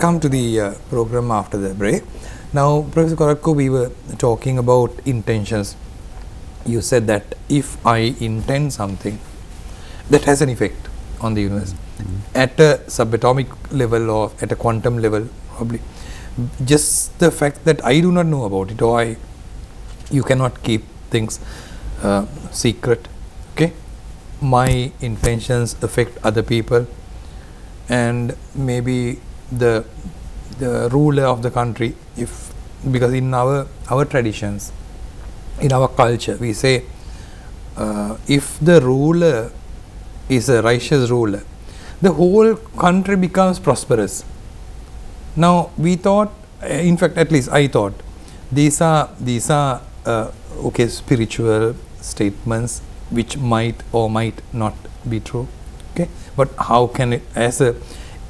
come to the program after the break. Now, Professor Korotkov, we were talking about intentions. You said that if I intend something, that has an effect on the universe at a subatomic level or at a quantum level, probably. Just the fact that I do not know about it, or you cannot keep things secret. Okay, my intentions affect other people, and maybe the ruler of the country, because in our traditions, in our culture, we say if the ruler is a righteous ruler, the whole country becomes prosperous. Now we thought, in fact, at least I thought, these are okay, spiritual statements which might or might not be true. Okay, but how can it,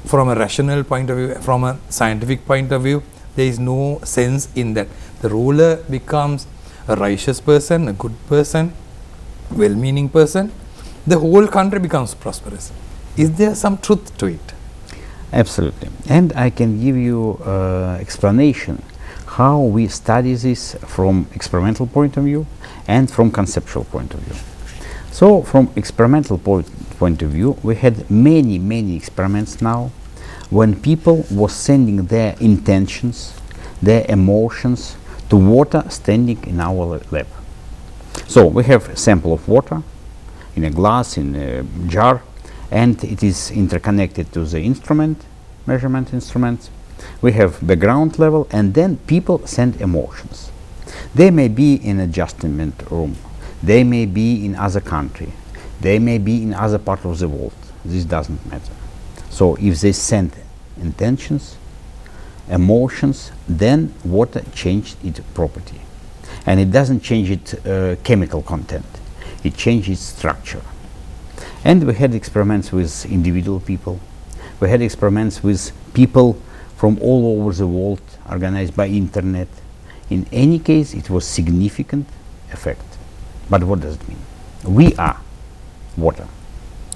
from a rational point of view, from a scientific point of view, there is no sense in that. The ruler becomes a righteous person, a good person, well-meaning person, the whole country becomes prosperous. Is there some truth to it? Absolutely. And I can give you explanation how we study this from experimental point of view and from conceptual point of view. So from experimental point of view, we had many experiments now when people were sending their intentions, their emotions to water standing in our lab. So we have a sample of water in a glass, in a jar, and it is interconnected to the instrument, measurement instruments. We have background level, and then people send emotions. They may be in adjustment room, they may be in other country, they may be in other part of the world. This doesn't matter. So if they send intentions, emotions, then water changed its property. And it doesn't change its chemical content, it changes its structure. And we had experiments with individual people. We had experiments with people from all over the world, organized by internet. In any case, it was significant effect. But what does it mean? We are water,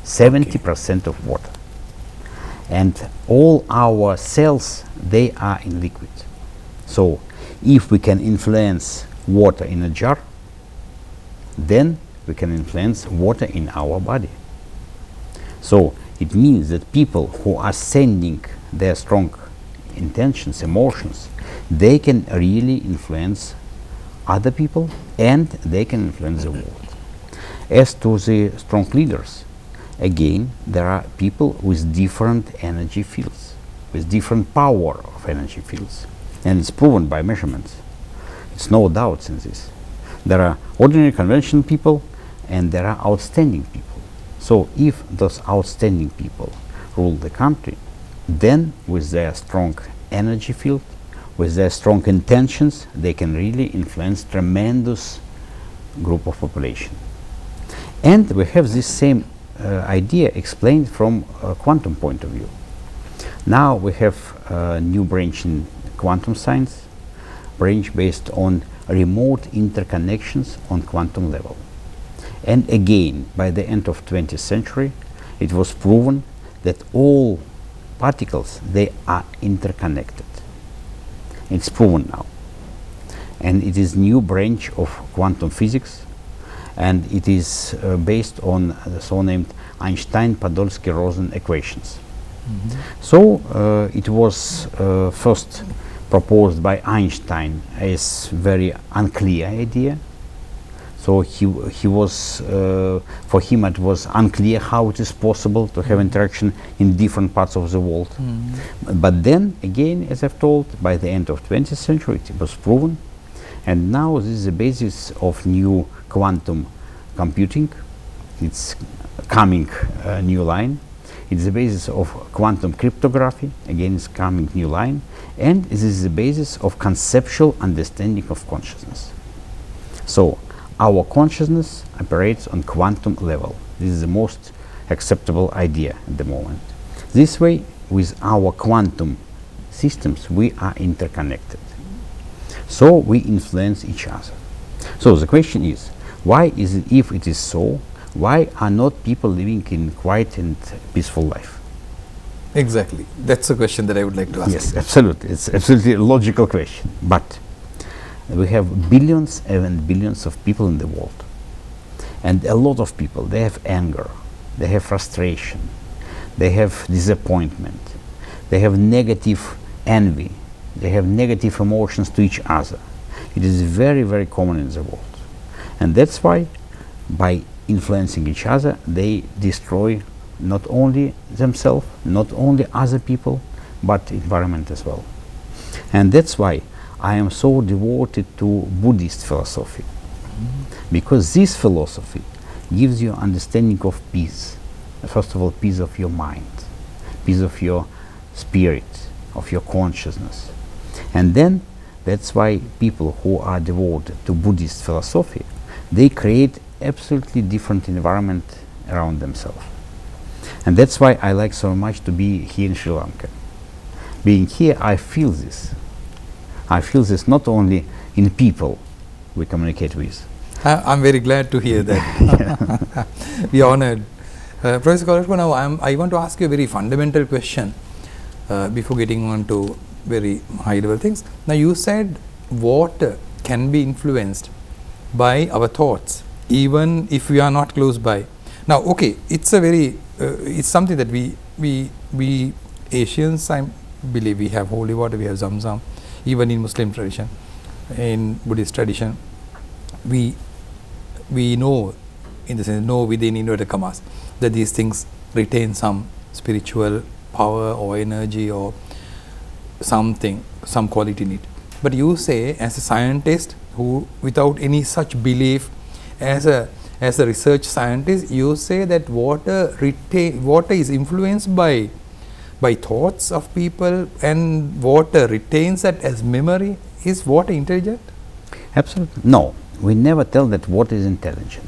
70% of water. And all our cells, they are in liquid. So if we can influence water in a jar, then we can influence water in our body. So it means that people who are sending their strong intentions, emotions, they can really influence other people and they can influence the world. As to the strong leaders, again, there are people with different energy fields, with different power of energy fields, and it's proven by measurements. It's no doubts in this. There are ordinary conventional people and there are outstanding people. So if those outstanding people rule the country, then with their strong energy field, with their strong intentions, they can really influence tremendous group of population. And we have this same idea explained from a quantum point of view. Now we have a new branch in quantum science, branch based on remote interconnections on quantum level. And again, by the end of 20th century, it was proven that all particles, they are interconnected. It's proven now. And it is new branch of quantum physics, and it is based on the so-named Einstein-Podolsky-Rosen equations. So it was first proposed by Einstein as very unclear idea. So he was, for him it was unclear how it is possible to have interaction in different parts of the world. But then again, as I've told, by the end of 20th century it was proven, and now this is the basis of new quantum computing. It's coming new line. It's the basis of quantum cryptography, again it's coming new line, and this is the basis of conceptual understanding of consciousness. So our consciousness operates on quantum level. This is the most acceptable idea at the moment. This way, with our quantum systems, we are interconnected. So we influence each other. So the question is, why is it, if it is so, why are not people living in quiet and peaceful life? Exactly. That's a question that I would like to ask. Yes, absolutely. It's absolutely a logical question. But we have billions and billions of people in the world. And a lot of people, they have anger, they have frustration, they have disappointment, they have negative envy, they have negative emotions to each other. It is very, very common in the world. And that's why, by influencing each other, they destroy not only themselves, not only other people, but environment as well. And that's why I am so devoted to Buddhist philosophy, because this philosophy gives you understanding of peace. First of all, peace of your mind, peace of your spirit, of your consciousness. And then that's why people who are devoted to Buddhist philosophy, they create absolutely different environment around themselves. And that's why I like so much to be here in Sri Lanka. Being here, I feel this. I feel this not only in people we communicate with. I'm very glad to hear that. We are honored. Professor Korotkov, now I want to ask you a very fundamental question before getting on to very high level things. Now you said water can be influenced by our thoughts, even if we are not close by. Now, okay, it's a very, it's something that we Asians, I believe we have holy water, we have Zamzam, even in Muslim tradition, in Buddhist tradition, we know, in the sense, know within inverted commas, that these things retain some spiritual power or energy or something, some quality in it. But you say, as a scientist who, without any such belief, as a research scientist, you say that water is influenced by thoughts of people, and water retains that as memory. Is water intelligent? Absolutely. No, we never tell that water is intelligent.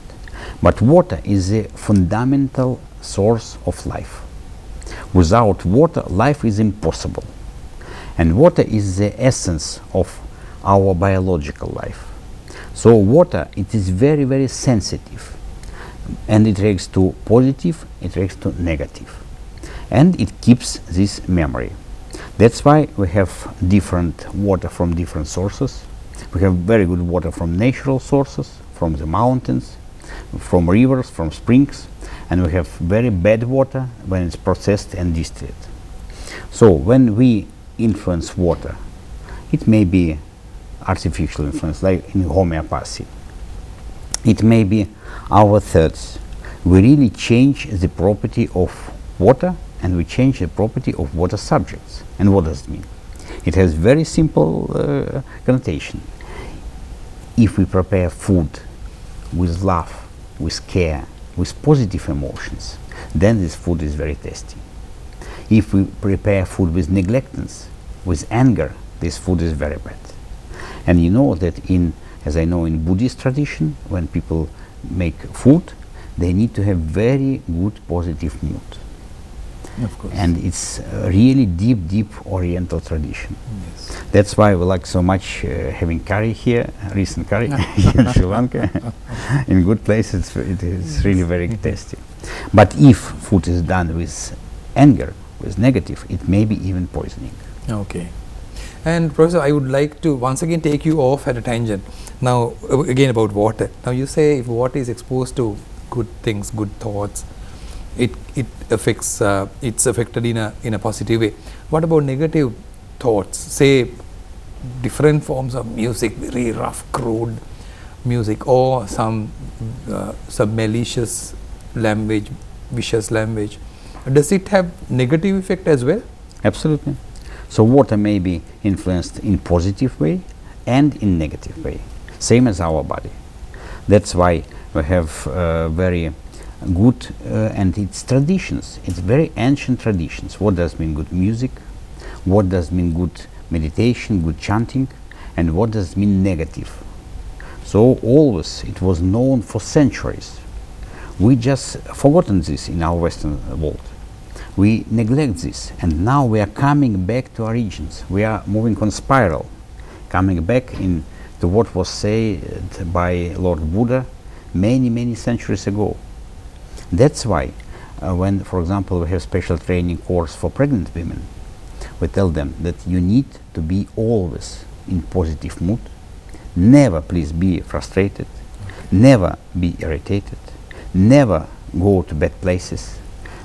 But water is a fundamental source of life. Without water, life is impossible. And water is the essence of our biological life. So water, it is very, very sensitive. And it reacts to positive, it reacts to negative. And it keeps this memory. That's why we have different water from different sources. We have very good water from natural sources, from the mountains, from rivers, from springs, and we have very bad water when it's processed and distilled. So when we influence water, it may be artificial influence, like in homeopathy. It may be our thoughts. We really change the property of water, and we change the property of water subjects. And what does it mean? It has very simple connotation. If we prepare food with love, with care, with positive emotions, then this food is very tasty. If we prepare food with neglectance, with anger, this food is very bad. And you know that as I know, in Buddhist tradition, when people make food, they need to have very good positive mood. Of course. And it's a really deep Oriental tradition. Yes. That's why we like so much having curry here, recent curry here in Sri Lanka. In good places, it is really very tasty. But if food is done with anger, with negative, it may be even poisoning. Okay. And Professor, I would like to once again take you off at a tangent. Now, again about water. Now you say if water is exposed to good things, good thoughts, it affects, it's affected in a positive way. What about negative thoughts? Say different forms of music, very rough, crude music, or some malicious language, vicious language. Does it have negative effect as well? Absolutely. So water may be influenced in positive way and in negative way, same as our body. That's why we have very good and its traditions. It's very ancient traditions. What does mean good music? What does mean good meditation, good chanting? And what does mean negative? So always it was known for centuries. We just forgotten this in our Western world. We neglect this, and now we are coming back to origins. We are moving on spiral, coming back to what was said by Lord Buddha many centuries ago. That's why when, for example, we have special training course for pregnant women, we tell them that you need to be always in positive mood, never please be frustrated, never be irritated, never go to bad places,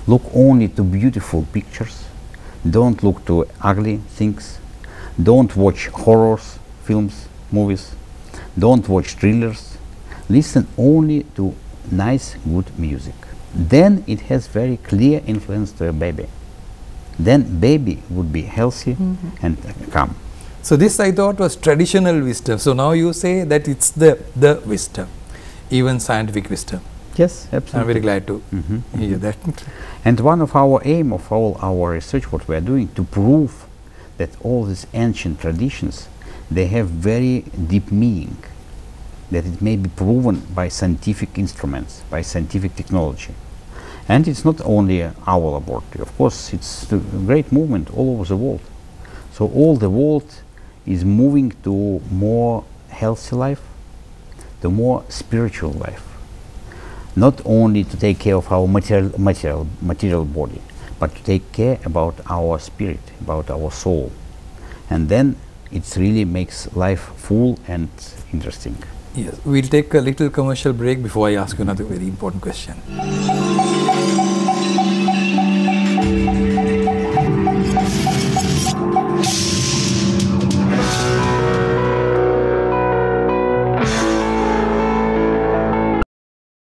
look only to beautiful pictures, don't look to ugly things, don't watch horrors, films, movies, don't watch thrillers, listen only to nice, good music. Then it has very clear influence to a baby. Then baby would be healthy and calm. So this I thought was traditional wisdom. So now you say that it's the wisdom, even scientific wisdom. Yes, absolutely. I'm very glad to hear that. And one of our aim of all our research, what we are doing, to prove that all these ancient traditions, they have very deep meaning, that it may be proven by scientific instruments, by scientific technology. And it's not only our laboratory, of course, it's a great movement all over the world. So all the world is moving to more healthy life, to more spiritual life. Not only to take care of our material body, but to take care about our spirit, about our soul. And then it really makes life full and interesting. Yes, we'll take a little commercial break before I ask you another very important question.